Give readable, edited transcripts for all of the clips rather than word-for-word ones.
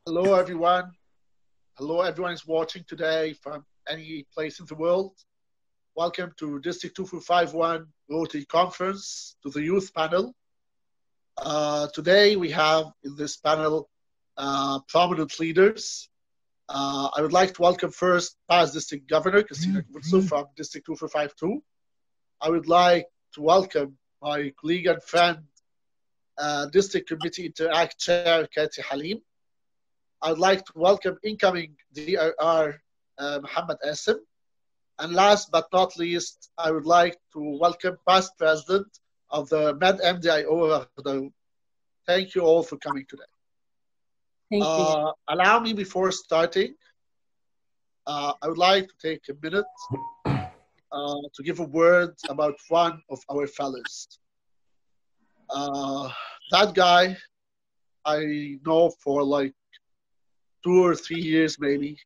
Hello, everyone. Hello, everyone is watching today from any place in the world. Welcome to District 2451 Rotary Conference, to the youth panel. Today we have in this panel prominent leaders. I would like to welcome first past District Governor CHRISTINNA from District 2452. I would like to welcome my colleague and friend, District Committee Interact Chair KATHIE HALIM. I'd like to welcome incoming DRR MOHAMED. And last but not least, I would like to welcome past president of the MDIO, RAGHDA. Thank you all for coming today. Thank you. Allow me before starting, I would like to take a minute to give a word about one of our fellows. That guy I know for like 2 or 3 years maybe,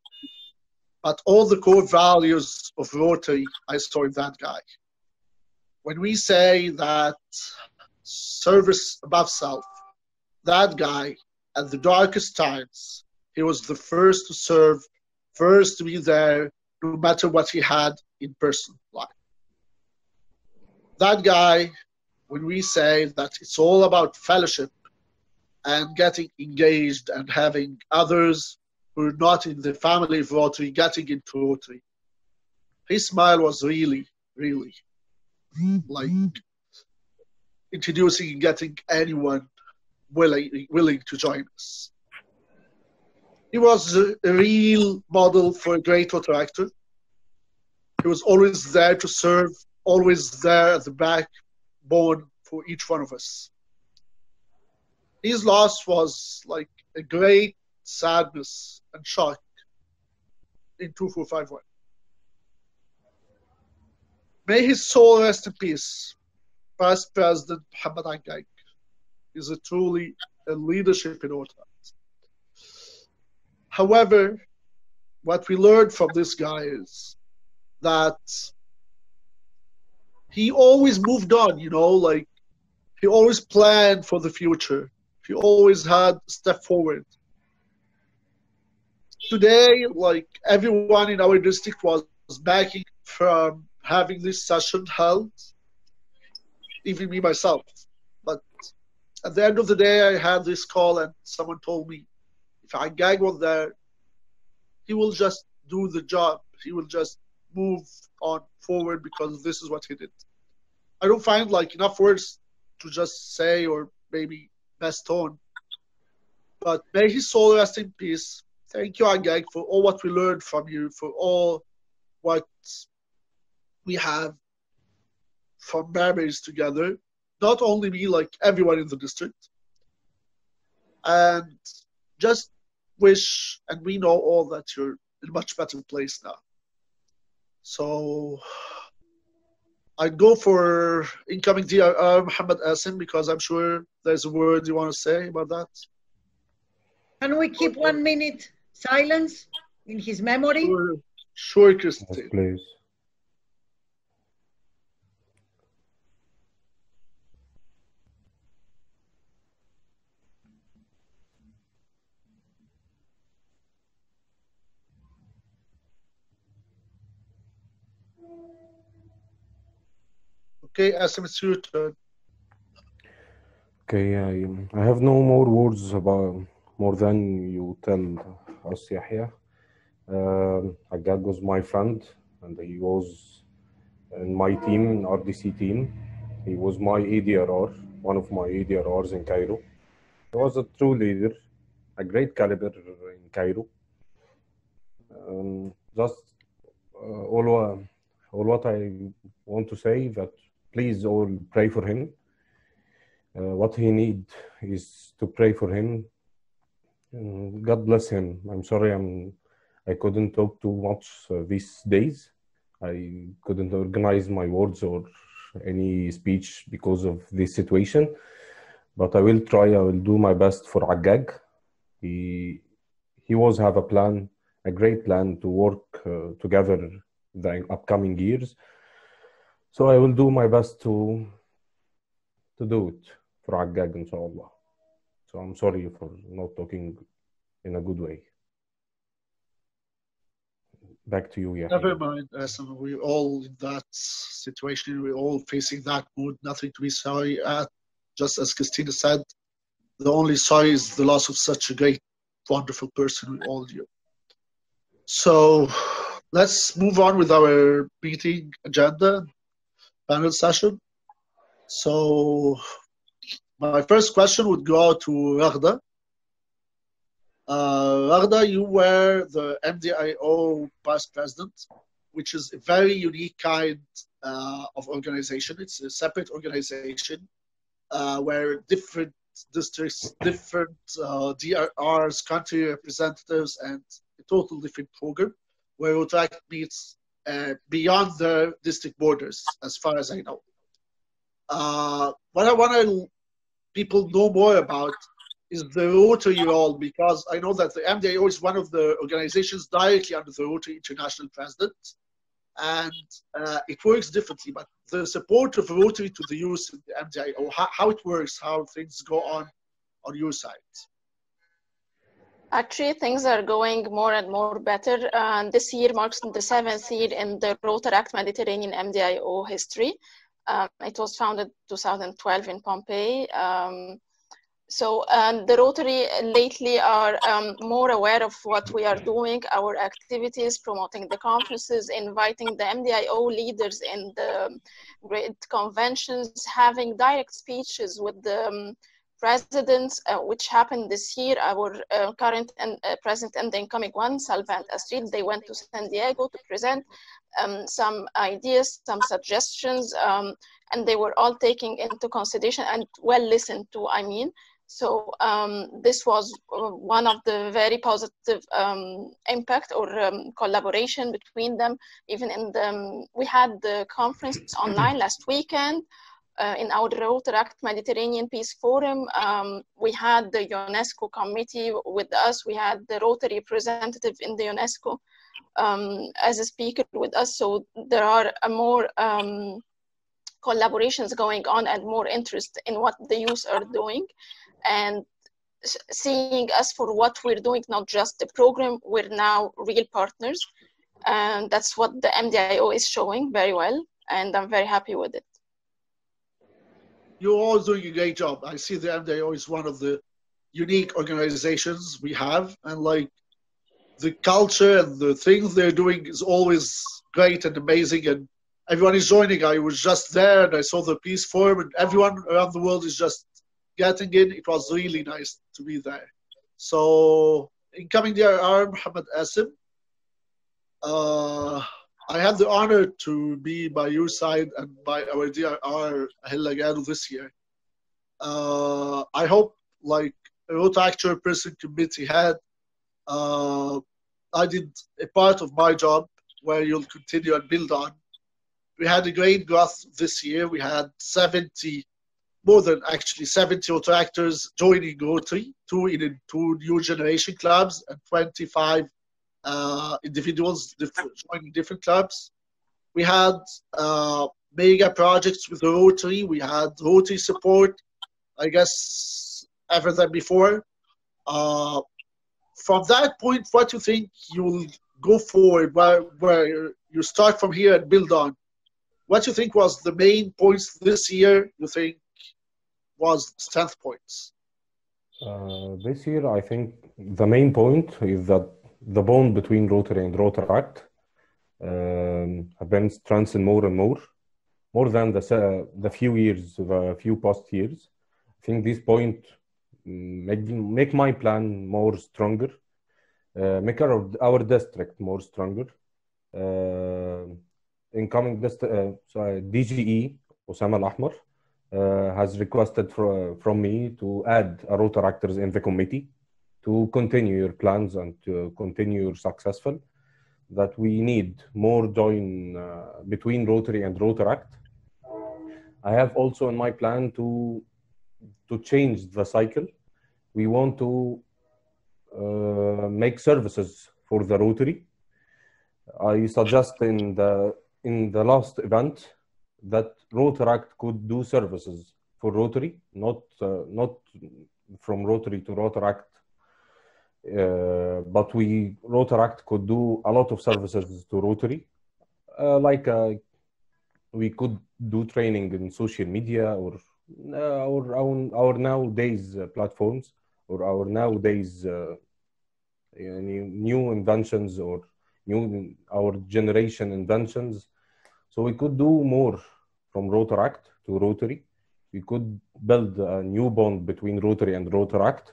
but all the core values of Rotary I saw in that guy. When we say that service above self, that guy at the darkest times, he was the first to serve, first to be there, no matter what he had in personal life. That guy, when we say that it's all about fellowship and getting engaged and having others who are not in the family of Rotary getting into Rotary, his smile was really, really like introducing and getting anyone willing to join us. He was a real model for a great Rotaractor. He was always there to serve, always there at the backbone for each one of us. His loss was like a great sadness and shock in 2451. May his soul rest in peace. Past President Mohamed Agag is a truly a leadership in Rotaract. However, what we learned from this guy is that he always moved on, you know, like he always planned for the future. He always had a step forward. Today, like everyone in our district was backing from having this session held, even me myself. But at the end of the day, I had this call and someone told me, if Agag was there, he will just do the job. He will just move on forward because this is what he did. I don't find like enough words to just say or maybe best tone. But may his soul rest in peace. Thank you, Agag, for all what we learned from you, for all what we have from memories together. Not only me, like everyone in the district. And just wish, and we know all that you're in a much better place now. So I'd go for incoming DRR Mohamed because I'm sure there's a word you want to say about that. Can we keep 1 minute silence in his memory? Sure, Christine. Yes, please. Okay, Kassem, it's your turn. Okay, I have no more words about more than you tell us, YEHIA. Agag was my friend, and he was in my team, RDC team. He was my IDRR, one of my IDRRs in Cairo. He was a true leader, a great caliber in Cairo. All what I want to say that please all pray for him. What he needs is to pray for him. God bless him. I'm sorry I couldn't talk too much these days. I couldn't organize my words or any speech because of this situation. But I will try. I will do my best for Agag. He was have a plan, a great plan to work together the upcoming years. So I will do my best to do it for Agag, inshallah. So I'm sorry for not talking in a good way. Back to you, Yehia. Never mind, Kassem. We're all in that situation. We're all facing that mood. Nothing to be sorry at. Just as Christina said, the only sorry is the loss of such a great, wonderful person we all knew. So let's move on with our meeting agenda, panel session. So my first question would go to RAGHDA. RAGHDA, you were the MDIO past president, which is a very unique kind of organization. It's a separate organization where different districts, different DRRs, country representatives, and a total different program where Rotaract meets beyond the district borders, as far as I know. What I want people know more about is the Rotary role, because I know that the MDIO is one of the organizations directly under the Rotary International President, and it works differently, but the support of Rotary to the youth in the MDIO, how it works, how things go on your side. Actually, things are going more and more better. This year marks the 7th year in the Rotaract Mediterranean MDIO history. It was founded 2012 in Pompeii. So the Rotary lately are more aware of what we are doing, our activities, promoting the conferences, inviting the MDIO leaders in the great conventions, having direct speeches with the presidents, which happened this year. Our current and present and the incoming one, Salva and Astrid, they went to San Diego to present some ideas, some suggestions, and they were all taken into consideration and well listened to, I mean. So this was one of the very positive impact or collaboration between them. Even in the, we had the conference online last weekend in our Rotaract Mediterranean Peace Forum. We had the UNESCO committee with us. We had the Rotary representative in the UNESCO as a speaker with us. So there are more collaborations going on and more interest in what the youth are doing, and seeing us for what we're doing, not just the program. We're now real partners, and that's what the MDIO is showing very well, and I'm very happy with it. You're all doing a great job. I see the MDIO is one of the unique organizations we have, and like the culture and the things they're doing is always great and amazing, and everyone is joining. I was just there and I saw the Peace Forum, and everyone around the world is just getting in. It was really nice to be there. So, incoming DRR, Mohamed Qasim, I had the honor to be by your side and by our DRR Hilagado this year. I hope, like a Rotaract Chairperson Committee head, I did a part of my job where you'll continue and build on. We had a great growth this year. We had 70, more than actually 70 Rotaractors joining Rotary, two new generation clubs, and 25 individuals joining different clubs. We had mega projects with the Rotary. We had Rotary support, I guess, ever than before. From that point, what do you think you'll go forward, where you start from here and build on? What do you think was the main points this year you think was strength points? This year, I think the main point is that the bond between Rotary and Rotaract have been strengthened more and more than the few past years. I think this point make my plan more stronger, make our district more stronger. Incoming DGE Osama Al-Ahmar has requested from me to add a Rotaractors in the committee to continue your plans and to continue your successful. That we need more join between Rotary and Rotaract. I have also in my plan to change the cycle. We want to make services for the Rotary. I suggest in the last event that Rotaract could do services for Rotary, not from Rotary to Rotaract but Rotaract could do a lot of services to Rotary, we could do training in social media or our nowadays platforms, or our nowadays new inventions, or our generation inventions. So we could do more from Rotaract to Rotary. We could build a new bond between Rotary and Rotaract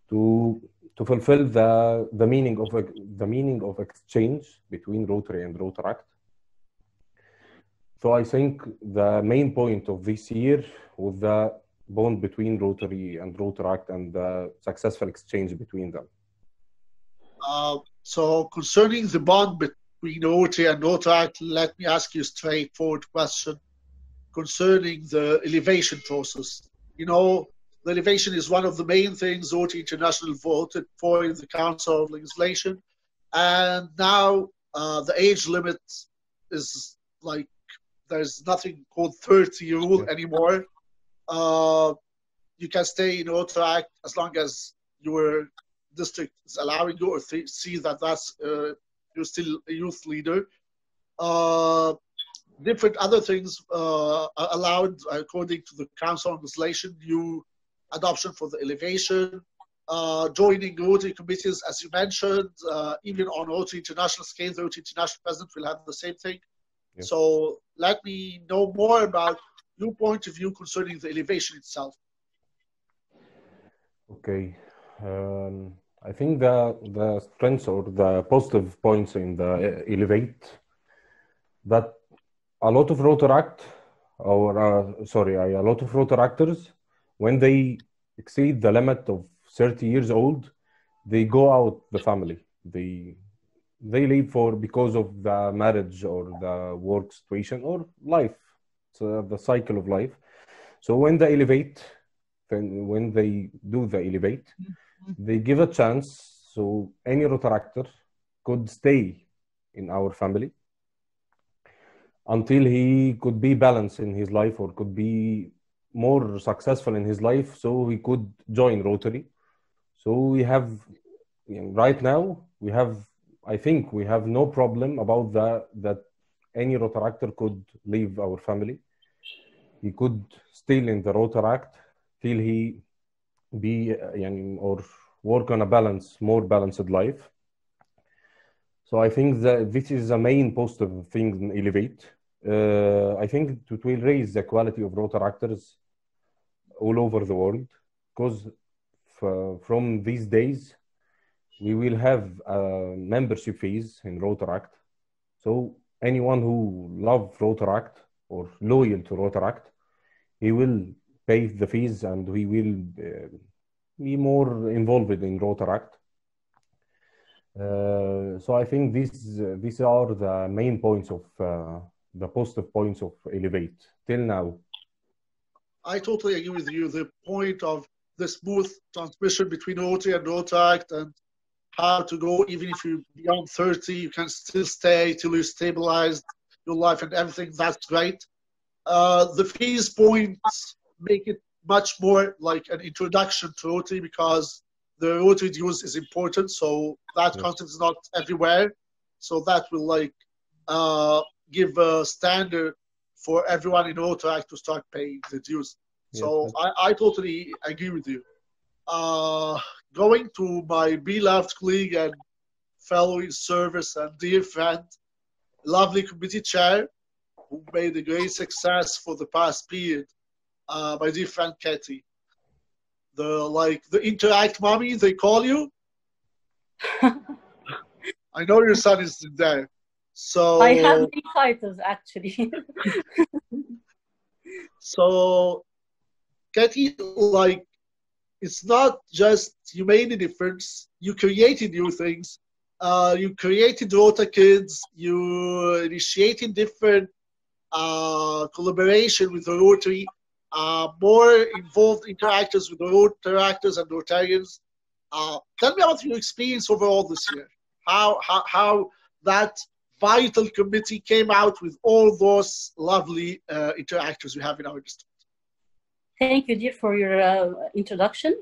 to fulfill the meaning of exchange between Rotary and Rotaract. So I think the main point of this year was the bond between Rotary and Rotaract and the successful exchange between them. So concerning the bond between Rotary and Rotaract, let me ask you a straightforward question concerning the elevation process. You know, the elevation is one of the main things Rotary International voted for in the Council of Legislation. And now the age limit is like, there's nothing called 30 rule anymore. You can stay in Rotaract as long as your district is allowing you, or see that that's you're still a youth leader. Different other things are allowed according to the Council on Legislation, new adoption for the elevation, joining Rotary committees, as you mentioned, even on Rotary International scale, the Rotary International President will have the same thing. Yeah. So let me know more about your point of view concerning the elevation itself. Okay. I think the strengths or the positive points in the elevate, that a lot of Rotaract, or a lot of Rotaractors, when they exceed the limit of 30 years old, they go out the family. They leave because of the marriage or the work situation or life. So the cycle of life. So when they elevate, when they do the elevate, they give a chance so any Rotaractor could stay in our family until he could be balanced in his life or could be more successful in his life, so he could join Rotary. So we have, right now, I think we have no problem about that any Rotaractor could leave our family. He could still in the Rotaract till he be or work on a more balanced life. So I think that this is the main positive thing in Elevate. I think it will raise the quality of Rotaractors all over the world, because from these days we will have membership fees in Rotaract. So anyone who loves Rotaract or loyal to Rotaract, he will pay the fees and he will be more involved in Rotaract. So I think these are the main points of the positive points of Elevate till now. I totally agree with you. The point of the smooth transmission between Rotary and Rotaract, and how to go, even if you're beyond 30, you can still stay till you stabilize your life and everything. That's great. The fees points make it much more like an introduction to Rotary, because the Rotary dues is important. So that content is not everywhere. So that will like give a standard for everyone in Rotaract to start paying the dues. So I totally agree with you. Going to my beloved colleague and fellow in service and dear friend, lovely committee chair, who made a great success for the past period, my dear friend KATHIE. The Interact mommy, they call you. I know your son is there. So I have many titles actually. So KATHIE, like, it's not just you made a difference, you created new things, you created Rota Kids, you initiated different collaboration with the Rotary, more involved interactors with the Rotaractors and Rotarians. Tell me about your experience overall this year. How that vital committee came out with all those lovely interactors we have in our district. Thank you, dear, for your introduction.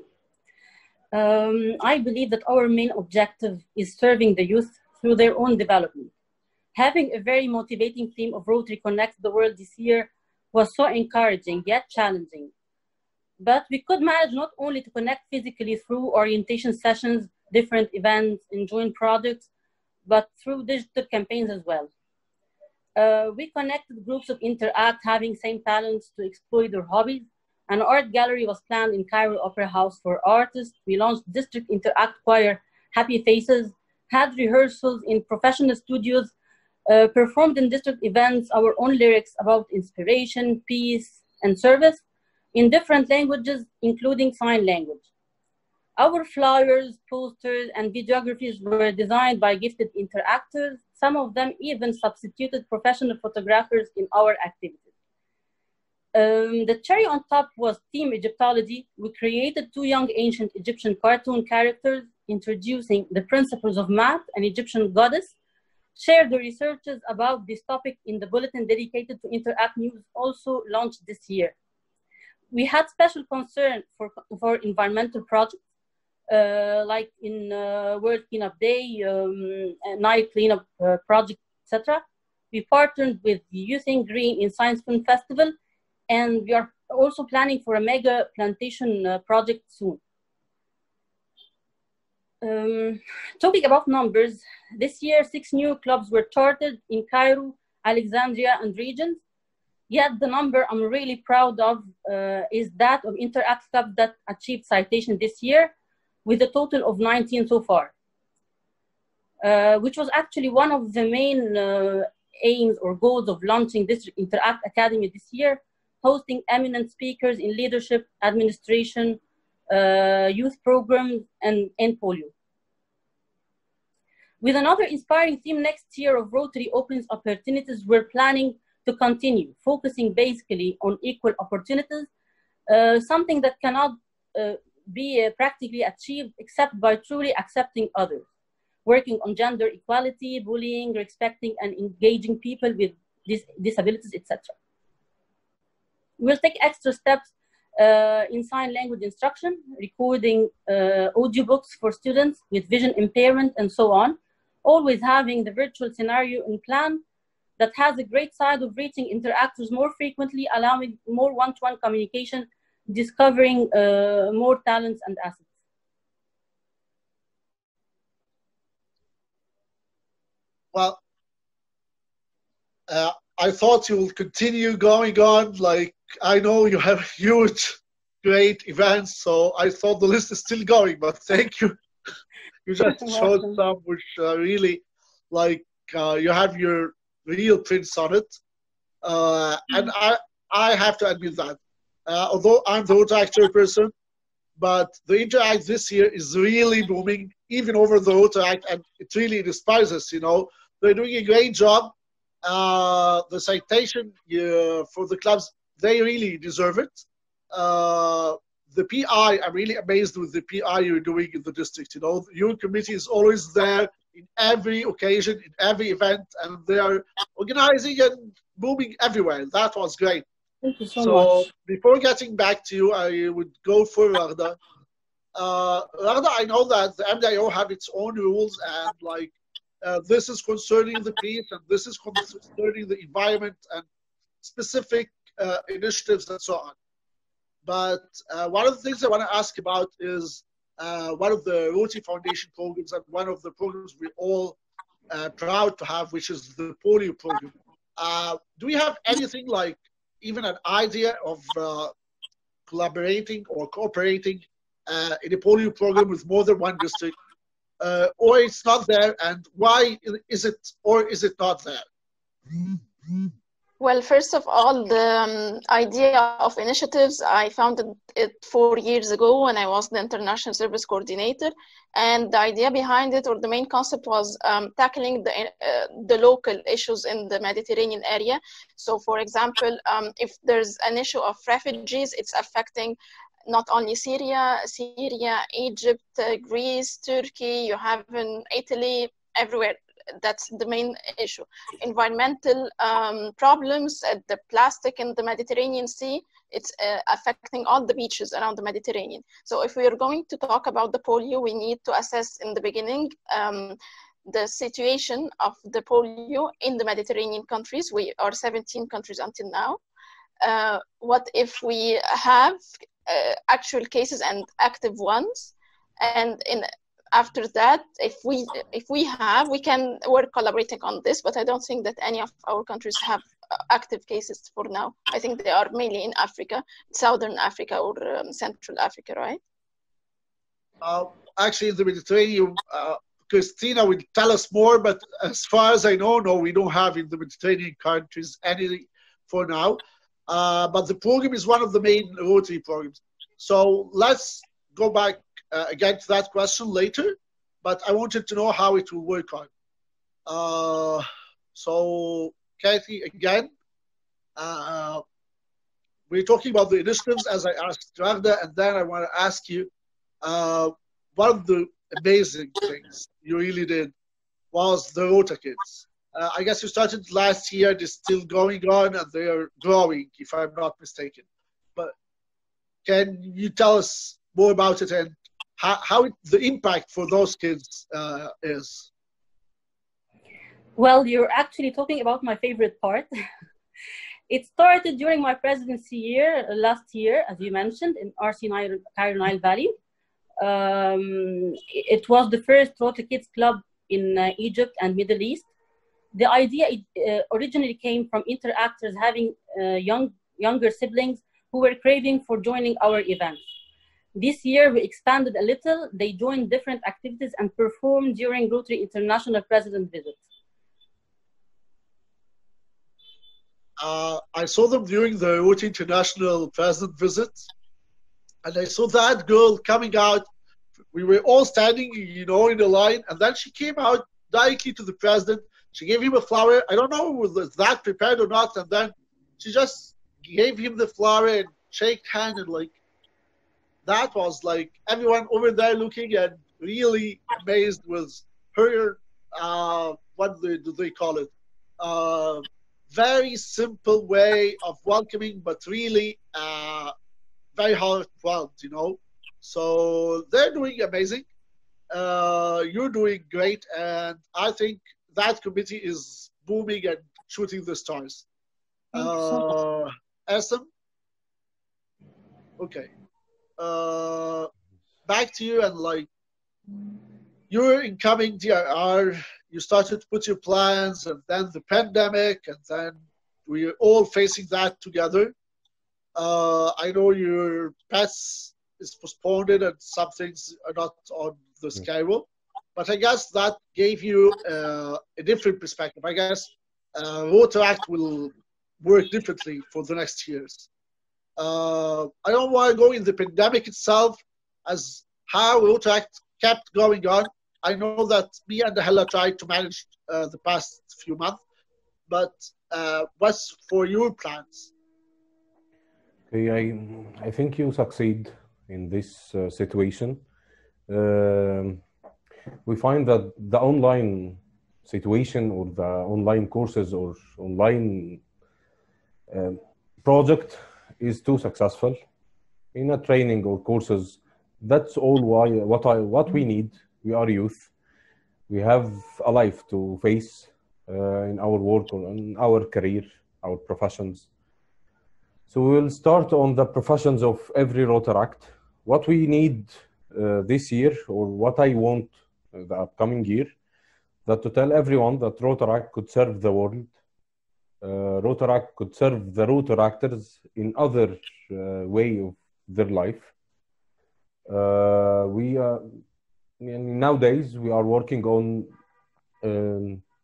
I believe that our main objective is serving the youth through their own development. Having a very motivating theme of Rotary Connects the World this year was so encouraging yet challenging. But we could manage not only to connect physically through orientation sessions, different events, and joint projects, but through digital campaigns as well. We connected groups of Interact having same talents to explore their hobbies. An art gallery was planned in Cairo Opera House for artists. We launched District Interact Choir, Happy Faces, had rehearsals in professional studios, performed in district events our own lyrics about inspiration, peace, and service in different languages, including sign language. Our flyers, posters, and videographies were designed by gifted interactors. Some of them even substituted professional photographers in our activities. The cherry on top was Team Egyptology. We created 2 young ancient Egyptian cartoon characters introducing the principles of math and Egyptian goddess, shared the researches about this topic in the bulletin dedicated to Interact News, also launched this year. We had special concern for environmental projects, like in World Cleanup Day, Night Cleanup Project, etc. We partnered with Youth in Green in Science Film Festival, and we are also planning for a mega plantation project soon. Talking about numbers, this year 6 new clubs were chartered in Cairo, Alexandria, and regions. Yet the number I'm really proud of is that of Interact clubs that achieved citation this year, with a total of 19 so far, which was actually one of the main aims or goals of launching District Interact Academy this year, hosting eminent speakers in leadership, administration, youth programs, and polio. With another inspiring theme next year of Rotary Opens Opportunities, we're planning to continue focusing basically on equal opportunities, something that cannot be practically achieved except by truly accepting others, working on gender equality, bullying, respecting and engaging people with disabilities, etc. We'll take extra steps in sign language instruction, recording audiobooks for students with vision impairment and so on, always having the virtual scenario in plan that has a great side of reaching interactors more frequently, allowing more one-to-one communication, discovering more talents and assets. Well, I thought you will continue going on. Like, I know you have huge, great events, so I thought the list is still going, but thank you. You just showed some which really, like, you have your real prints on it. And I have to admit that, although I'm the Rotaract chairperson, but the Interact this year is really booming, even over the Rotaract, and it really inspires us, you know. They're doing a great job. The citation for the clubs, they really deserve it. The PI, I'm really amazed with the PI you're doing in the district. You know, your committee is always there in every occasion, in every event, and they are organizing and booming everywhere. That was great. Thank you so much. Before getting back to you, I would go for RAGHDA. RAGHDA, I know that the MDIO have its own rules, and like this is concerning the peace, and this is concerning the environment and specific initiatives and so on. But one of the things I want to ask about is one of the Rotary Foundation programs, and one of the programs we're all proud to have, which is the polio program. Do we have anything like even an idea of collaborating or cooperating in a polio program with more than one district? Or it's not there, and why is it, or is it not there? Well, first of all, the idea of initiatives, I founded it 4 years ago when I was the International Service Coordinator. And the idea behind it, or the main concept, was tackling the local issues in the Mediterranean area. So, for example, if there's an issue of refugees, it's affecting not only Syria, Egypt, Greece, Turkey, you have in Italy, everywhere. That's the main issue. Environmental problems, the plastic in the Mediterranean Sea. it's affecting all the beaches around the Mediterranean. So if we are going to talk about the polio, we need to assess in the beginning the situation of the polio in the Mediterranean countries. We are 17 countries until now. What if we have actual cases and active ones? And after that, if we have, we can work collaborating on this, but I don't think that any of our countries have active cases for now. I think they are mainly in Africa, Southern Africa or Central Africa, right? Actually, in the Mediterranean, Christina will tell us more, but as far as I know, no, we don't have in the Mediterranean countries any for now. But the program is one of the main Rotary programs. So let's go back again to that question later, but I wanted to know how it will work on. So, Kathy, again, we're talking about the initiatives as I asked RAGHDA, and then I want to ask you, one of the amazing things you really did was the Rota Kids. I guess you started last year, they're still going on and they are growing, if I'm not mistaken. But can you tell us more about it and how the impact for those kids is? Well, you're actually talking about my favorite part. It started during my presidency year, last year, as you mentioned, in RC Cairo Nile Valley. It was the first Rota Kids Club in Egypt and Middle East. The idea originally came from interactors having younger siblings who were craving for joining our events. This year, we expanded a little. They joined different activities and performed during Rotary International President visits. I saw them during the Rotary International President visit, and I saw that girl coming out. We were all standing, you know, in the line, and then she came out directly to the president. She gave him a flower. I don't know if it was that prepared or not, and then she just gave him the flower and shook hand, and like, that was like everyone over there looking and really amazed with her, what do they call it? Very simple way of welcoming, but really very heartfelt, you know. So they're doing amazing. You're doing great, and I think that committee is booming and shooting the stars. Kassem? Okay. Back to you, and like, you're incoming DRR, you started to put your plans, and then the pandemic, and then we're all facing that together. I know your PETS is postponed and some things are not on the schedule, but I guess that gave you a different perspective. I guess Rotaract will work differently for the next years. I don't want to go in the pandemic itself as how Rotaract kept going on. I know that me and Hella tried to manage the past few months, but what's for your plans? Okay, I think you succeed in this situation. We find that the online situation or the online courses or online project is too successful in a training or courses. That's all what we need. We are youth. We have a life to face in our work or in our career, our professions. So we'll start on the professions of every Rotaract. What we need this year, or what I want the upcoming year, that to tell everyone that Rotaract could serve the world. Rotaract could serve the Rotaractors in other way of their life. Nowadays, we are working on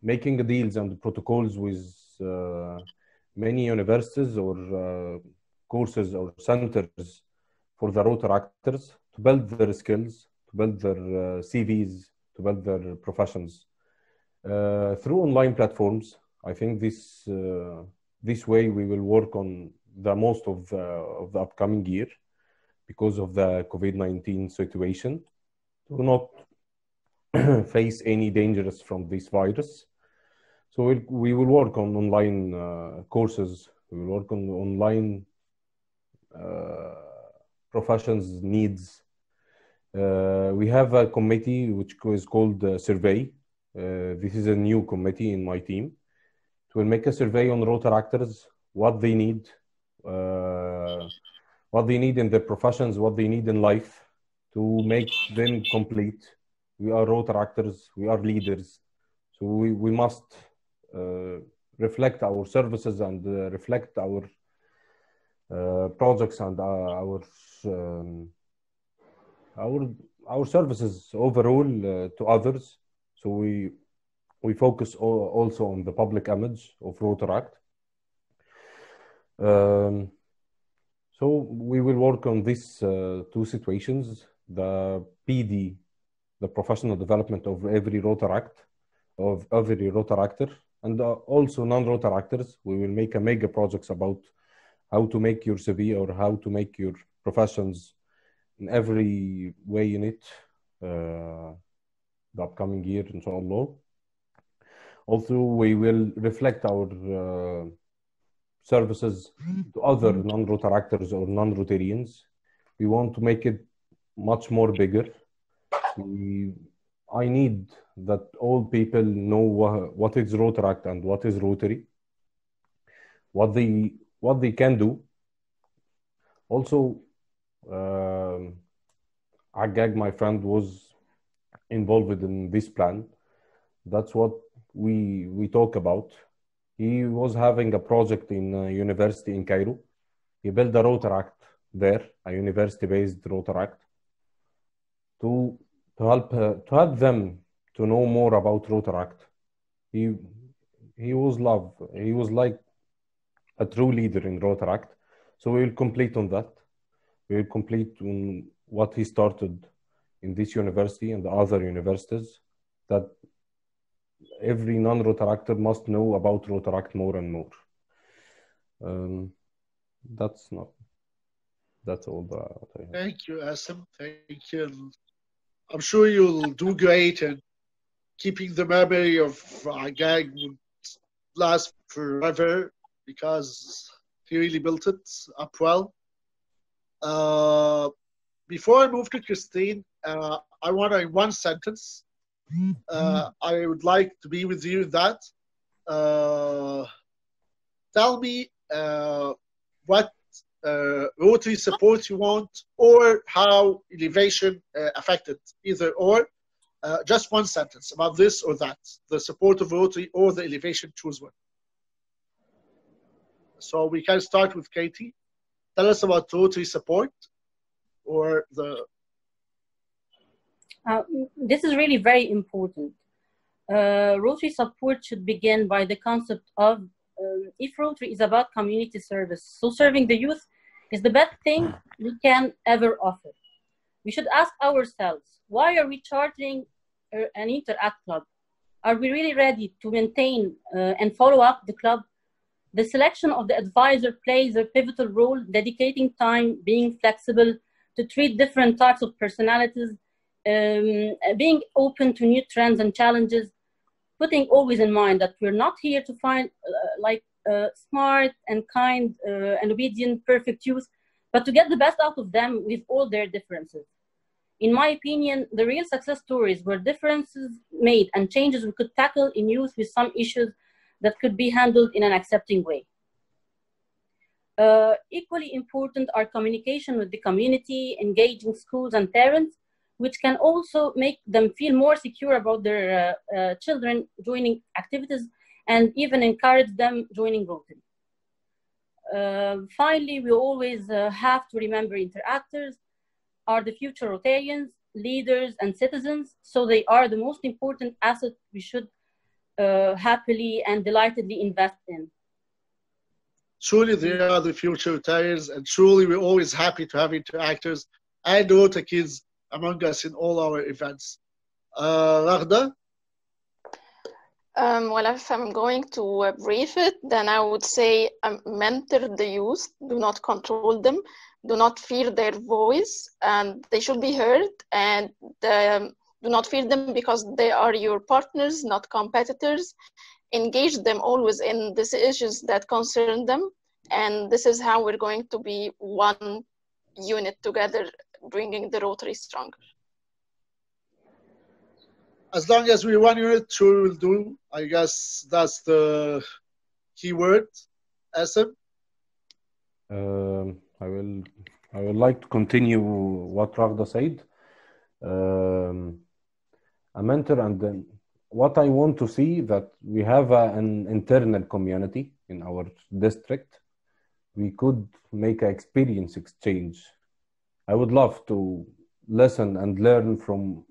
making deals and protocols with many universities or courses or centers for the Rotaractors to build their skills, to build their CVs, to build their professions. Through online platforms, I think this way we will work on the most of the upcoming year because of the COVID-19 situation, to not face any dangers from this virus. So we will work on online courses. We will work on online professions needs. We have a committee which is called Survey. This is a new committee in my team. It will make a survey on Rotaractors, what they need in their professions, what they need in life to make them complete. We are Rotaractors, we are leaders. So we must reflect our services and reflect our projects and our services overall to others. So we focus also on the public image of Rotaract. So we will work on these two situations: the PD, the professional development of every Rotaract, of every Rotaractor, and also non-Rotaractors. We will make a mega projects about how to make your CV or how to make your professions in every way in it, the upcoming year, inshallah. Also, we will reflect our services to other non-Rotaractors or non-Rotarians. We want to make it much more bigger. I need that all people know what is Rotaract and what is Rotary, what they can do. Also, Agag, my friend, was involved in this plan. That's what we talk about. He was having a project in a university in Cairo. He built a Rotaract there, a university-based Rotaract, to help them to know more about Rotaract. He was like a true leader in Rotaract. So we will complete on that. We will complete on what he started in this university and the other universities, that every non-Rotaractor must know about Rotaract more and more. That's all. Thank you, Kassem. Thank you. I'm sure you'll do great, and keeping the memory of Agag would last forever because he really built it up well. Before I move to Christine, I want to, in one sentence, I would like to be with you that tell me what Rotary support you want, or how elevation affected, either or. Just one sentence about this or that, the support of Rotary or the elevation, choose one. So we can start with Katie. Tell us about Rotary support or the... This is really very important. Rotary support should begin by the concept of if Rotary is about community service, so serving the youth is the best thing we can ever offer. We should ask ourselves, why are we chartering an Interact club? Are we really ready to maintain and follow up the club? The selection of the advisor plays a pivotal role, dedicating time, being flexible to treat different types of personalities, being open to new trends and challenges, putting always in mind that we're not here to find smart and kind and obedient, perfect youth, but to get the best out of them with all their differences. In my opinion, the real success stories were differences made and changes we could tackle in youth with some issues that could be handled in an accepting way. Equally important are communication with the community, engaging schools and parents, which can also make them feel more secure about their children joining activities and even encourage them joining Rotary. Finally, we always have to remember interactors are the future Rotarians, leaders, and citizens, so they are the most important asset we should happily and delightedly invest in. Truly, they are the future Rotarians, and truly we're always happy to have interactors and Rota kids among us in all our events. RAGHDA? Well, if I'm going to brief it, then I would say mentor the youth, do not control them, do not fear their voice, and they should be heard, and do not fear them because they are your partners, not competitors. Engage them always in the issues that concern them. And this is how we're going to be one unit together, bringing the Rotary stronger. As long as we're one unit, sure will do. I guess that's the key word. Kassem? I would like to continue what RAGHDA said. A mentor, and then what I want to see that we have an internal community in our district. We could make an experience exchange. I would love to listen and learn from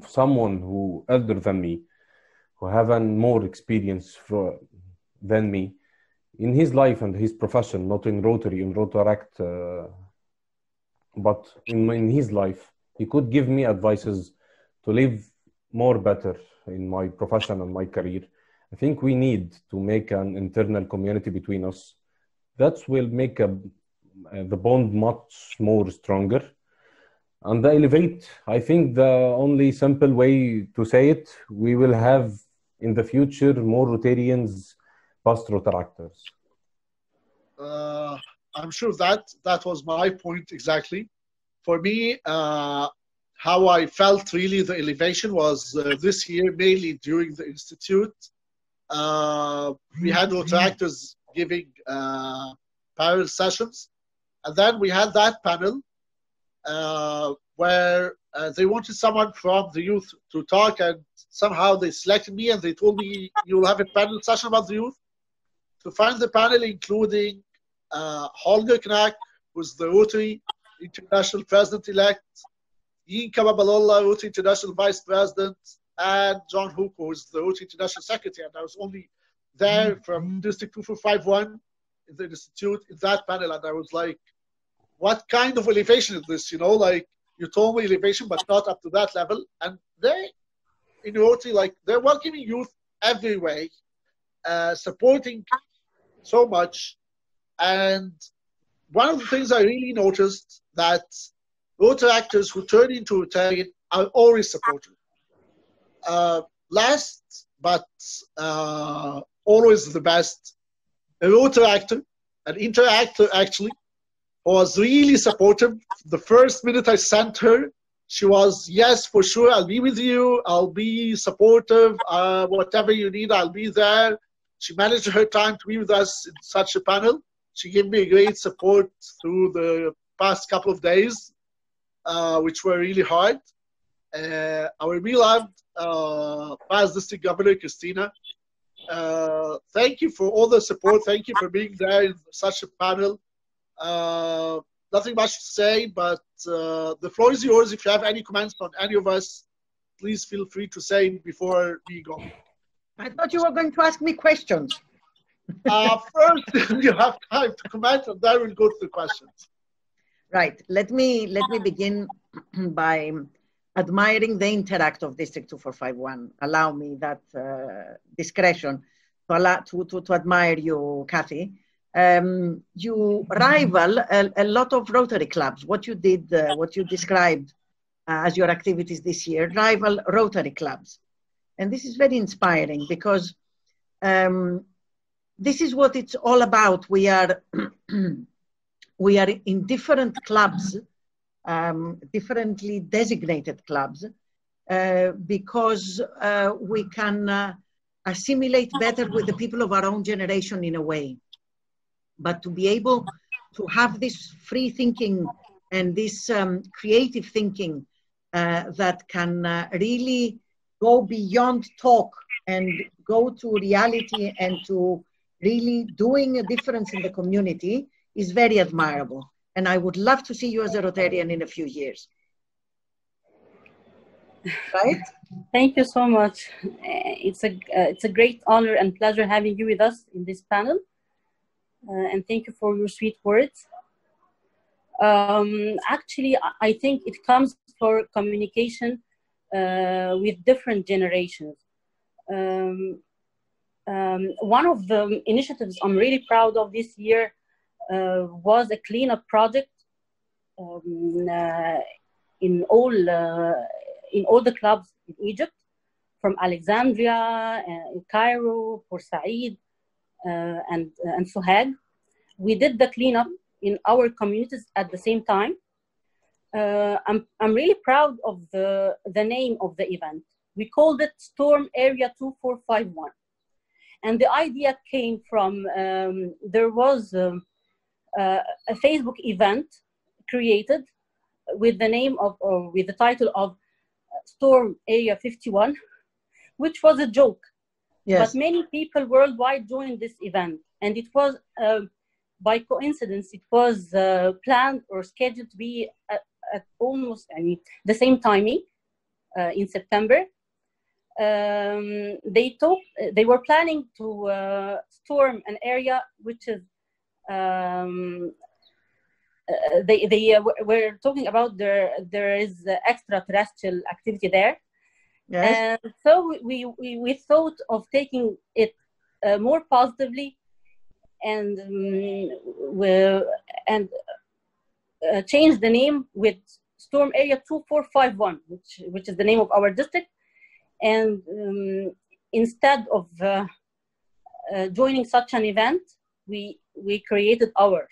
someone who elder than me, who have more experience than me in his life and his profession, not in Rotary, in Rotaract, but in his life. He could give me advices to live more better in my profession and my career. I think we need to make an internal community between us. That will make the bond much more stronger. And the elevate, I think the only simple way to say it, we will have in the future more Rotarians past Rotaractors. I'm sure that was my point exactly. For me, how I felt really the elevation was this year, mainly during the Institute. We had Rotaractors giving parallel sessions. And then we had that panel where they wanted someone from the youth to talk, and somehow they selected me and they told me, you'll have a panel session about the youth. To find the panel including Holger Knack, who's the Rotary International President-elect, Ian Kababalollah, Rotary International Vice President, and John Hook, who is the Rotary International Secretary. And I was only there from District 2451 in the Institute in that panel, and I was like, what kind of elevation is this? You know, like, you told me elevation, but not up to that level. And they, in Rotary, like, they're welcoming youth every way, supporting so much. And one of the things I really noticed that Rotaractors who turn into Rotarian are always supportive. Last, but always the best, a Rotaractor, an interactor actually, was really supportive. The first minute I sent her, she was, yes, for sure, I'll be with you, I'll be supportive, whatever you need, I'll be there. She managed her time to be with us in such a panel. She gave me great support through the past couple of days, which were really hard. Our beloved past district governor, CHRISTINNA, thank you for all the support. Thank you for being there in such a panel. Nothing much to say, but the floor is yours. If you have any comments on any of us, please feel free to say before we go. I thought you were going to ask me questions. First, you have time to comment, and then we'll go to the questions. Right. Let me begin by admiring the interact of District 2451. Allow me that discretion to admire you, Kathy. You rival a lot of Rotary clubs. What you did, what you described as your activities this year, rival Rotary clubs. And this is very inspiring because this is what it's all about. We are in different clubs, differently designated clubs, because we can assimilate better with the people of our own generation in a way. But to be able to have this free thinking and this creative thinking that can really go beyond talk and go to reality and to really doing a difference in the community is very admirable. And I would love to see you as a Rotarian in a few years. Right? Thank you so much. It's a great honor and pleasure having you with us in this panel. And thank you for your sweet words. Actually, I think it comes for communication with different generations. One of the initiatives I'm really proud of this year was a cleanup project in all the clubs in Egypt, from Alexandria, Cairo, Port Said, and Sohag. We did the cleanup in our communities at the same time. I'm really proud of the name of the event. We called it Storm Area 2451. And the idea came from, there was a Facebook event created with the name of, or with the title of Storm Area 51, which was a joke. Yes. But many people worldwide joined this event. And it was, by coincidence, it was planned or scheduled to be at almost the same timing in September. They were planning to storm an area which is they were talking about there is extraterrestrial activity there. Yes. And so we thought of taking it more positively and change the name with Storm Area 2451, which is the name of our district. And instead of joining such an event, we created ours.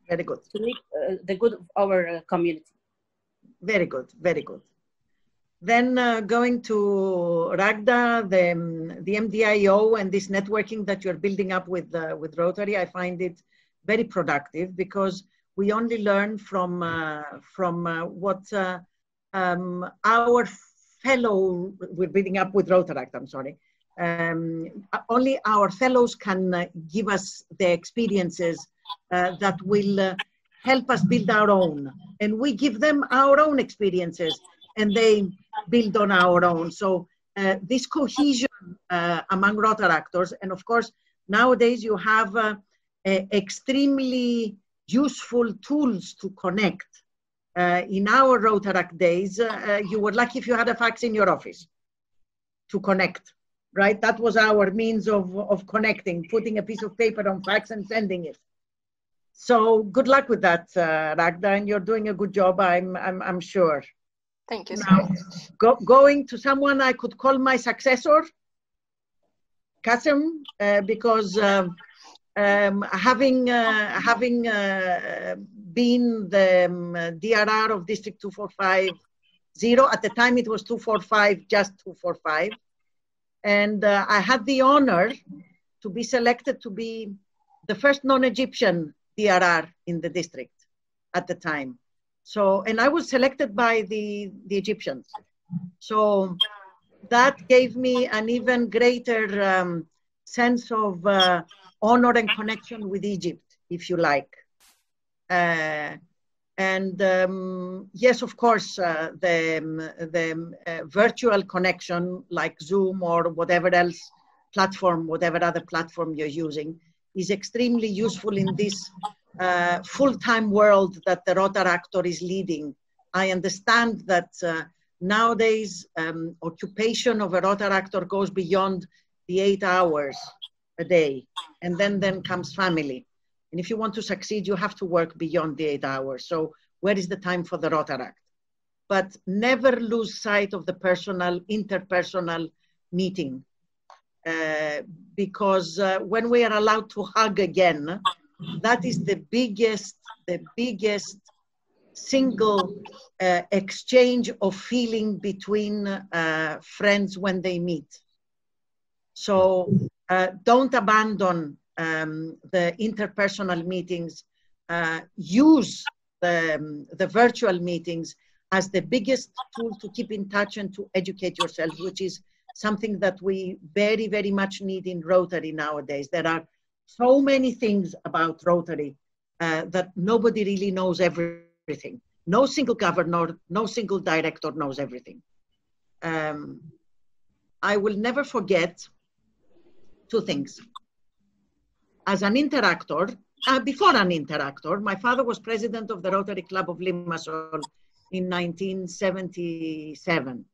Very good. To make the good of our community. Very good, very good. Then going to RAGHDA, the MDIO and this networking that you're building up with Rotary, I find it very productive because we only learn from what our fellow, we're building up with Rotaract, I'm sorry. Only our fellows can give us the experiences that will help us build our own. And we give them our own experiences and they build on our own. So this cohesion among Rotaractors, and of course, nowadays you have extremely useful tools to connect. In our Rotaract days, you were lucky if you had a fax in your office to connect, right? That was our means of connecting, putting a piece of paper on fax and sending it. So good luck with that, RAGHDA, and you're doing a good job, I'm sure. Thank you so now, much. Going to someone I could call my successor, KASSEM, because having been the DRR of District 2450, at the time it was 245, just 245, and I had the honor to be selected to be the first non-Egyptian DRR in the district at the time. So, and I was selected by the Egyptians. So that gave me an even greater sense of honor and connection with Egypt, if you like. Yes, of course, the virtual connection like Zoom or whatever else platform, whatever other platform you're using, is extremely useful in this full-time world that the Rotaractor is leading. I understand that nowadays occupation of a Rotaractor goes beyond the 8 hours a day, and then comes family. And if you want to succeed, you have to work beyond the 8 hours. So where is the time for the Rotaract? But never lose sight of the personal, interpersonal meeting. Because when we are allowed to hug again, that is the biggest single exchange of feeling between friends when they meet. So don't abandon the interpersonal meetings. Use the virtual meetings as the biggest tool to keep in touch and to educate yourself, which is something that we very, very much need in Rotary nowadays. There are so many things about Rotary that nobody really knows everything. No single governor, no single director knows everything. I will never forget 2 things. As an interactor, before an interactor, my father was president of the Rotary Club of Limassol in 1977.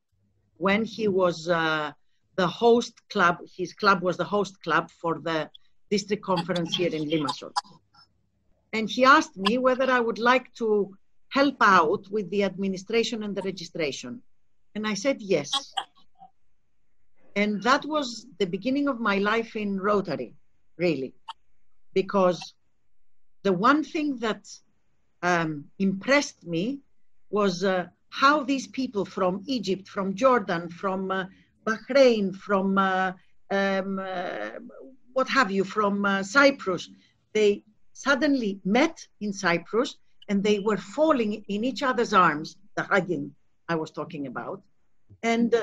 When he was the host club, his club was the host club for the district conference here in Limassol. And he asked me whether I would like to help out with the administration and the registration. And I said yes. And that was the beginning of my life in Rotary. really, because the one thing that impressed me was how these people from Egypt, from Jordan, from Bahrain, from what have you, from Cyprus, they suddenly met in Cyprus and they were falling in each other's arms, the hugging I was talking about, and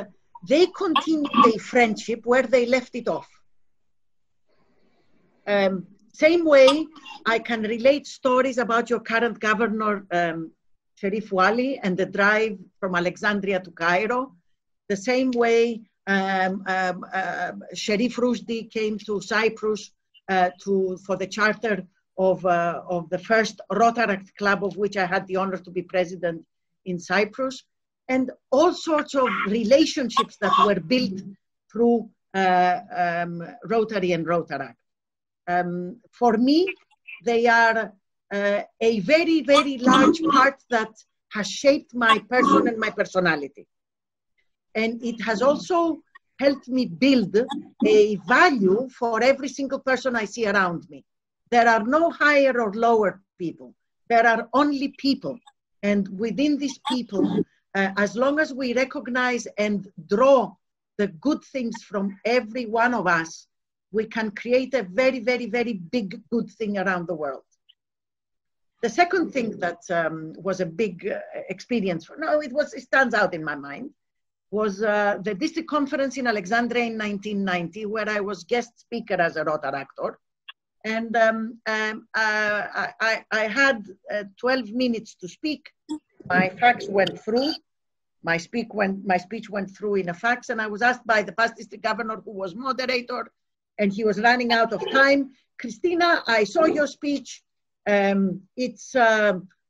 they continued their friendship where they left it off. Same way, I can relate stories about your current governor, Sharif Wali, and the drive from Alexandria to Cairo. The same way, Sharif Rushdie came to Cyprus for the charter of the first Rotaract club, of which I had the honor to be president in Cyprus, and all sorts of relationships that were built through Rotary and Rotaract. For me, they are a very, very large part that has shaped my person and my personality. And it has also helped me build a value for every single person I see around me. There are no higher or lower people. There are only people. And within these people, as long as we recognize and draw the good things from every one of us, we can create a very, very, very big good thing around the world. The second thing that was a big experience, it stands out in my mind, was the district conference in Alexandria in 1990, where I was guest speaker as a Rotaractor. And I had 12 minutes to speak. My fax went through. My speech went through in a fax, and I was asked by the past district governor, who was moderator, and he was running out of time. Christina, I saw your speech. I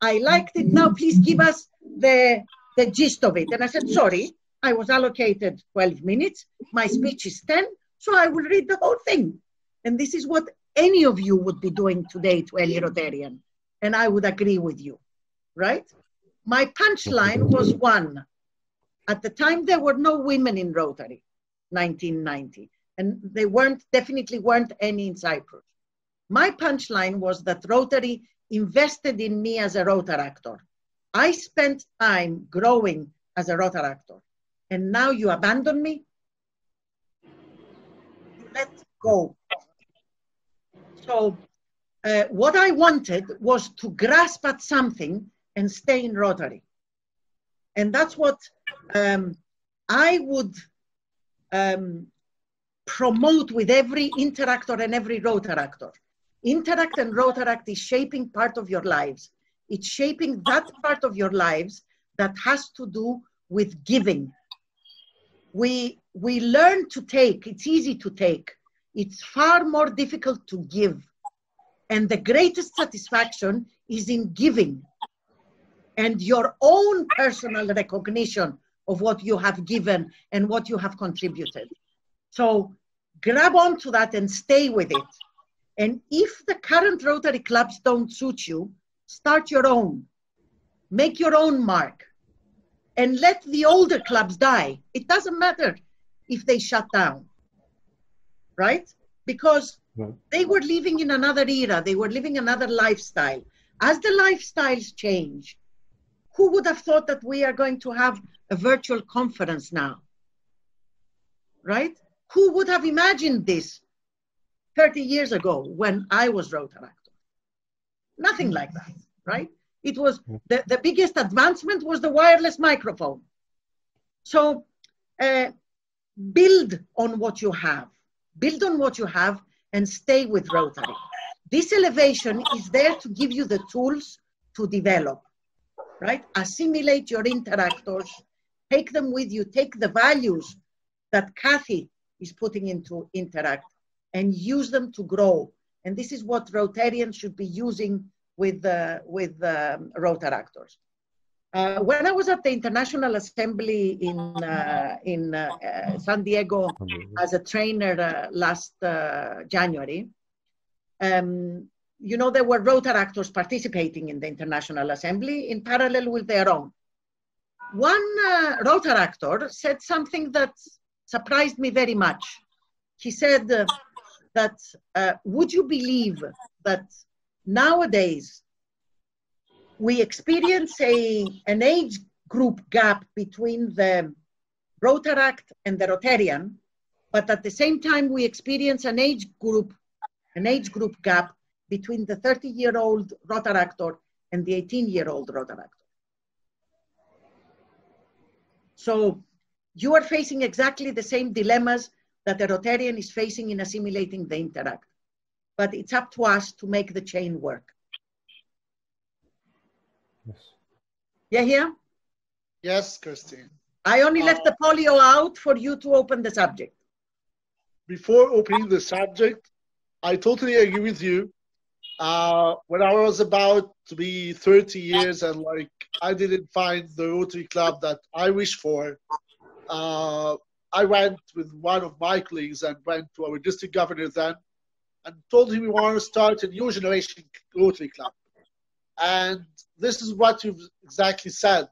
liked it. Now please give us the gist of it. And I said, sorry, I was allocated 12 minutes. My speech is 10, so I will read the whole thing. And this is what any of you would be doing today to any Rotarian. And I would agree with you, right? My punchline was one. At the time, there were no women in Rotary, 1990. And they definitely weren't any in Cyprus. My punchline was that Rotary invested in me as a Rotaractor. I spent time growing as a Rotaractor. And now you abandon me? Let go. So what I wanted was to grasp at something and stay in Rotary. And that's what I would promote with every interactor and every Rotaractor. Interact and Rotaract is shaping part of your lives. It's shaping that part of your lives that has to do with giving. We learn to take. It's easy to take. It's far more difficult to give. And the greatest satisfaction is in giving. And your own personal recognition of what you have given and what you have contributed. So grab onto that and stay with it. And if the current Rotary clubs don't suit you, start your own. Make your own mark. And let the older clubs die. It doesn't matter if they shut down, right? Because they were living in another era. They were living another lifestyle. As the lifestyles change, who would have thought that we are going to have a virtual conference now, right? Who would have imagined this 30 years ago when I was Rotaractor? Nothing like that, right? It was, the biggest advancement was the wireless microphone. So build on what you have. Build on what you have and stay with Rotary. This elevation is there to give you the tools to develop, right? Assimilate your interactors, take them with you, take the values that Kathy is putting into Interact and use them to grow. And this is what Rotarians should be using with Rotaractors. When I was at the International Assembly in San Diego as a trainer last January, you know, there were Rotaractors participating in the International Assembly in parallel with their own. One Rotaractor said something that surprised me very much. He said, the that would you believe that nowadays we experience an age group gap between the Rotaract and the Rotarian, but at the same time we experience an age group gap between the 30-year-old Rotaractor and the 18-year-old Rotaractor. So you are facing exactly the same dilemmas that the Rotarian is facing in assimilating the Interact. But it's up to us to make the chain work. Yes. YEHIA? Yes, Christine. I only left the polio out for you to open the subject. Before opening the subject, I totally agree with you. When I was about to be 30 years and like I didn't find the Rotary Club that I wished for, I went with one of my colleagues and went to our district governor then and told him we want to start a new generation Rotary Club. And this is what you've exactly said.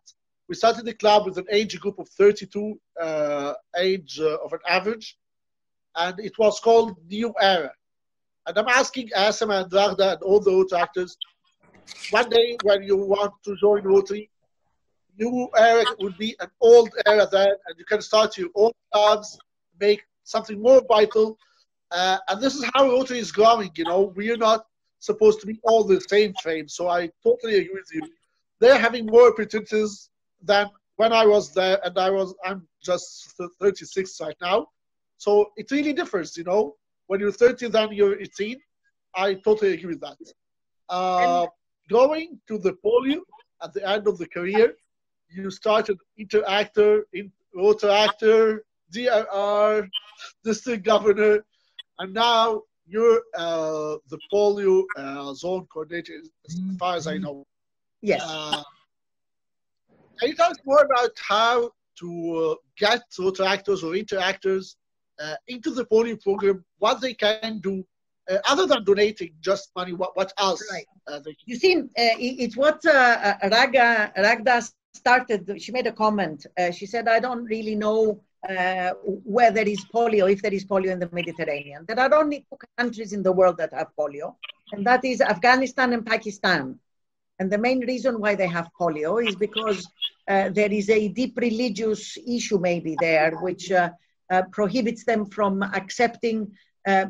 We started the club with an age group of 32, age of an average, and it was called New Era. And I'm asking KASSEM and RAGHDA and all the Rotaractors, one day when you want to join Rotary, New Era would be an old era then, and you can start your own clubs, make something more vital. And this is how Rotary is growing, you know. We are not supposed to be all the same frame. So I totally agree with you. They're having more opportunities than when I was there, and I'm just 36 right now. So it really differs, you know. When you're 30, then you're 18. I totally agree with that. Going to the polio at the end of the career, you started interactor, Rotaractor, DRR, district governor, and now you're the polio zone coordinator, as far as I know. Yes. Can you tell us more about how to get Rotaractors or interactors into the polio program, what they can do, other than donating just money, what else? Right. They can You see, it's what RAGHDA started. She made a comment. She said, I don't really know where there is polio, if there is polio in the Mediterranean. There are only 2 countries in the world that have polio, and that is Afghanistan and Pakistan. And the main reason why they have polio is because there is a deep religious issue maybe there, which prohibits them from accepting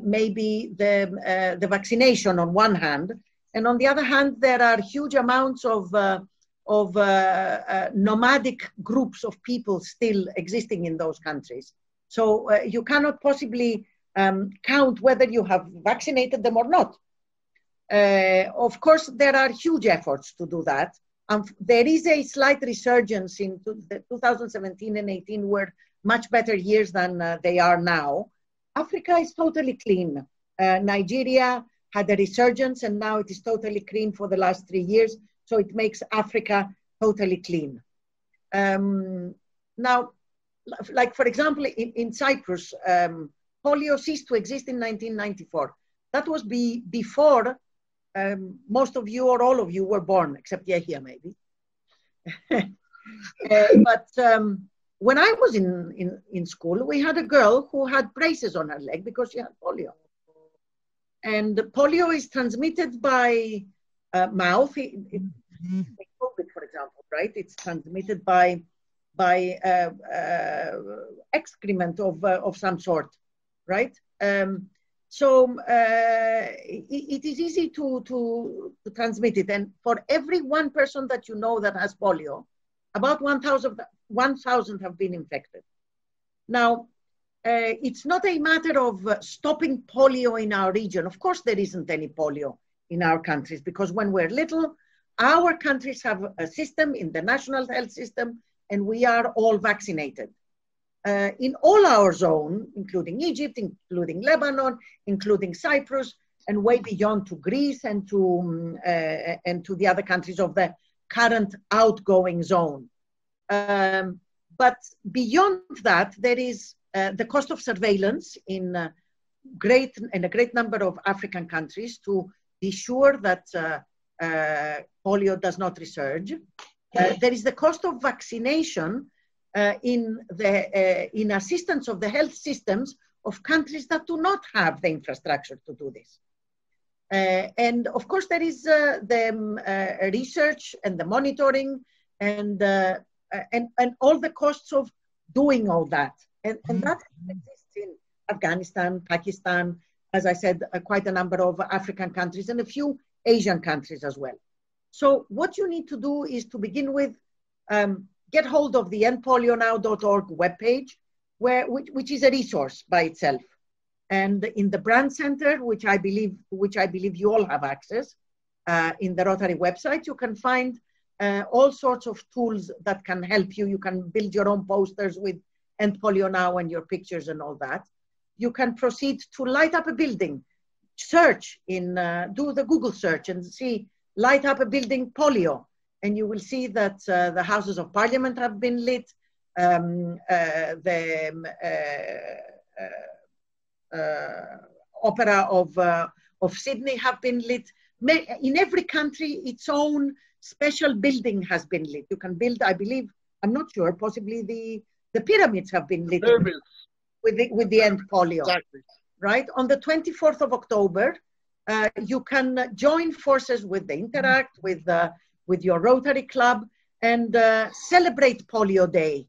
maybe the vaccination on one hand. And on the other hand, there are huge amounts of nomadic groups of people still existing in those countries. So you cannot possibly count whether you have vaccinated them or not. Of course, there are huge efforts to do that. There is a slight resurgence in 2017 and 18 were much better years than they are now. Africa is totally clean. Nigeria had a resurgence and now it is totally clean for the last 3 years. So it makes Africa totally clean. Now, like for example, in Cyprus, polio ceased to exist in 1994. That was before most of you or all of you were born, except YEHIA maybe. But when I was in school, we had a girl who had braces on her leg because she had polio. And polio is transmitted by mouth. COVID, for example, right? It's transmitted by excrement of some sort, right? So it is easy to transmit it. And for every 1 person that you know that has polio, about 1,000 have been infected. Now, it's not a matter of stopping polio in our region. Of course, there isn't any polio in our countries because when we're little, our countries have a system in the national health system and we are all vaccinated. In all our zone, including Egypt, including Lebanon, including Cyprus, and way beyond to Greece and to the other countries of the current outgoing zone. But beyond that, there is the cost of surveillance in a great number of African countries to be sure that polio does not resurge. There is the cost of vaccination in assistance of the health systems of countries that do not have the infrastructure to do this. And of course, there is the research and the monitoring and all the costs of doing all that. And that exists in Afghanistan, Pakistan, as I said, quite a number of African countries and a few Asian countries as well. So what you need to do is to begin with, get hold of the endpolionow.org webpage, which is a resource by itself. And in the brand center, which I believe you all have access, in the Rotary website, you can find all sorts of tools that can help you. You can build your own posters with End Polio Now and your pictures and all that. You can proceed to light up a building, search do the Google search and see light up a building polio. And you will see that the Houses of Parliament have been lit, Opera of Sydney have been lit. In every country, its own special building has been lit. You can build, I believe, I'm not sure, possibly the pyramids have been lit with the End Polio. Exactly. Right? On the 24th of October, you can join forces with the Interact, with your Rotary Club, and celebrate Polio Day.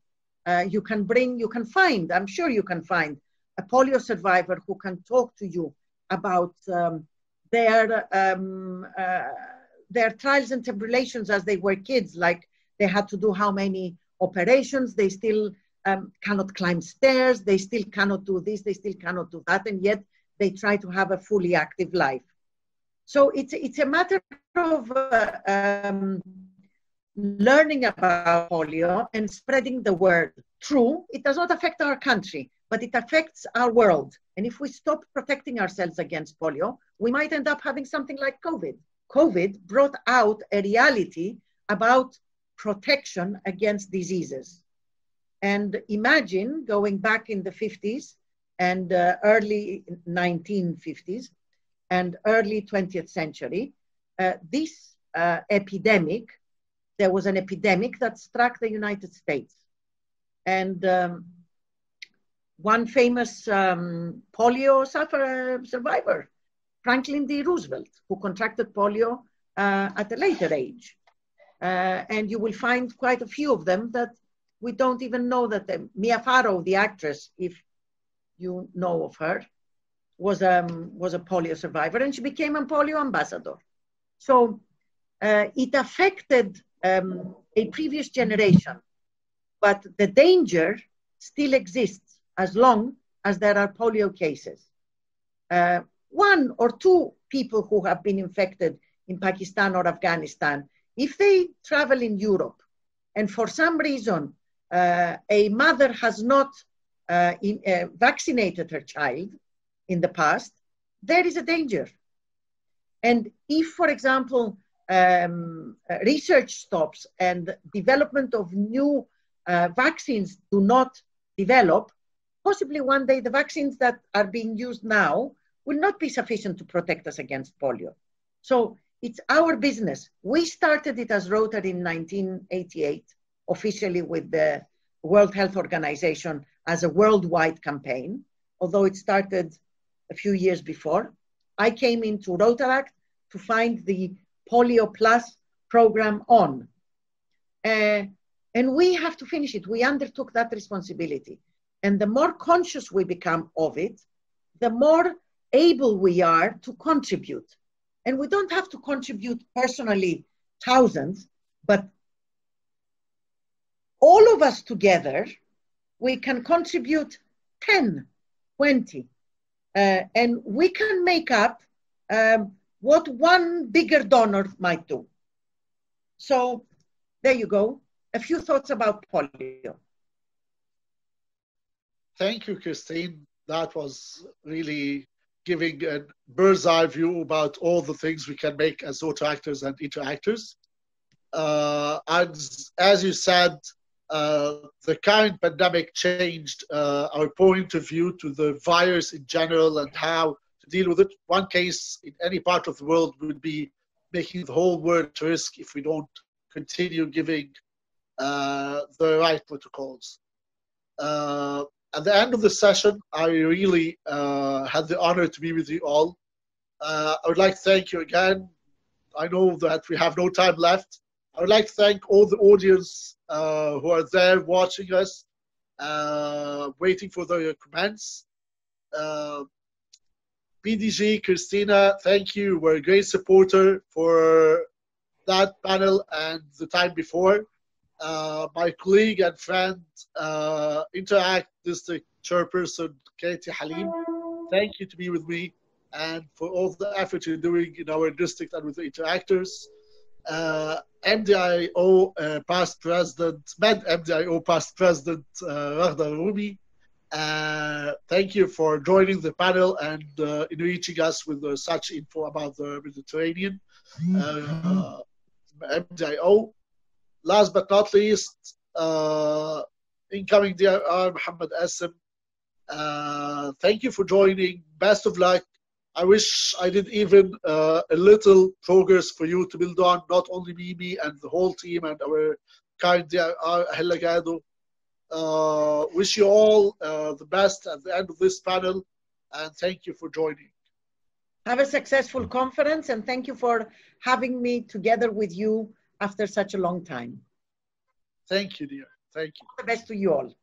You can find, I'm sure you can find, a polio survivor who can talk to you about their trials and tribulations as they were kids, like they had to do how many operations, they still cannot climb stairs, they still cannot do this, they still cannot do that, and yet they try to have a fully active life. So it's a matter of learning about polio and spreading the word. True, it does not affect our country, but it affects our world. And if we stop protecting ourselves against polio, we might end up having something like COVID. COVID brought out a reality about protection against diseases. And imagine going back in the 50s and early 1950s and early 20th century, this epidemic, there was an epidemic that struck the United States. And one famous polio survivor, Franklin D. Roosevelt, who contracted polio at a later age. And you will find quite a few of them that we don't even know that Mia Farrow, the actress, if you know of her, was a polio survivor, and she became a polio ambassador. So it affected a previous generation, but the danger still exists as long as there are polio cases. One or two people who have been infected in Pakistan or Afghanistan, if they travel in Europe and for some reason a mother has not vaccinated her child in the past, there is a danger. And if, for example, research stops and development of new vaccines do not develop, possibly one day the vaccines that are being used now will not be sufficient to protect us against polio. So it's our business. We started it as Rotary in 1988, officially with the World Health Organization as a worldwide campaign, although it started a few years before. I came into Rotaract to find the Polio Plus program on. And we have to finish it. We undertook that responsibility. And the more conscious we become of it, the more able we are to contribute. And we don't have to contribute personally thousands, but all of us together, we can contribute 10, 20, and we can make up what one bigger donor might do. So there you go. A few thoughts about polio. Thank you, Christine. That was really giving a bird's eye view about all the things we can make as Rotaractors and interactors. As you said, the current pandemic changed our point of view to the virus in general and how to deal with it. One case in any part of the world would be making the whole world at risk if we don't continue giving the right protocols. At the end of the session, I really had the honor to be with you all. I would like to thank you again. I know that we have no time left. I would like to thank all the audience who are there watching us, waiting for their comments. PDG, Christina, thank you. You were a great supporter for that panel and the time before. My colleague and friend, Interact District Chairperson, KATHIE HALIM, thank you to be with me and for all the effort you're doing in our district and with the interactors. MDIO past president, MDIO past president, RAGHDA, thank you for joining the panel and enriching us with such info about the Mediterranean. MDIO. Last but not least, incoming DRR, Mohamed Qassem. Thank you for joining. Best of luck. I wish I did even a little progress for you to build on, not only me and the whole team and our kind DRR, Ahel Lagado. Wish you all the best at the end of this panel, and thank you for joining. Have a successful conference, and thank you for having me together with you after such a long time. Thank you, dear. Thank you. All the best to you all.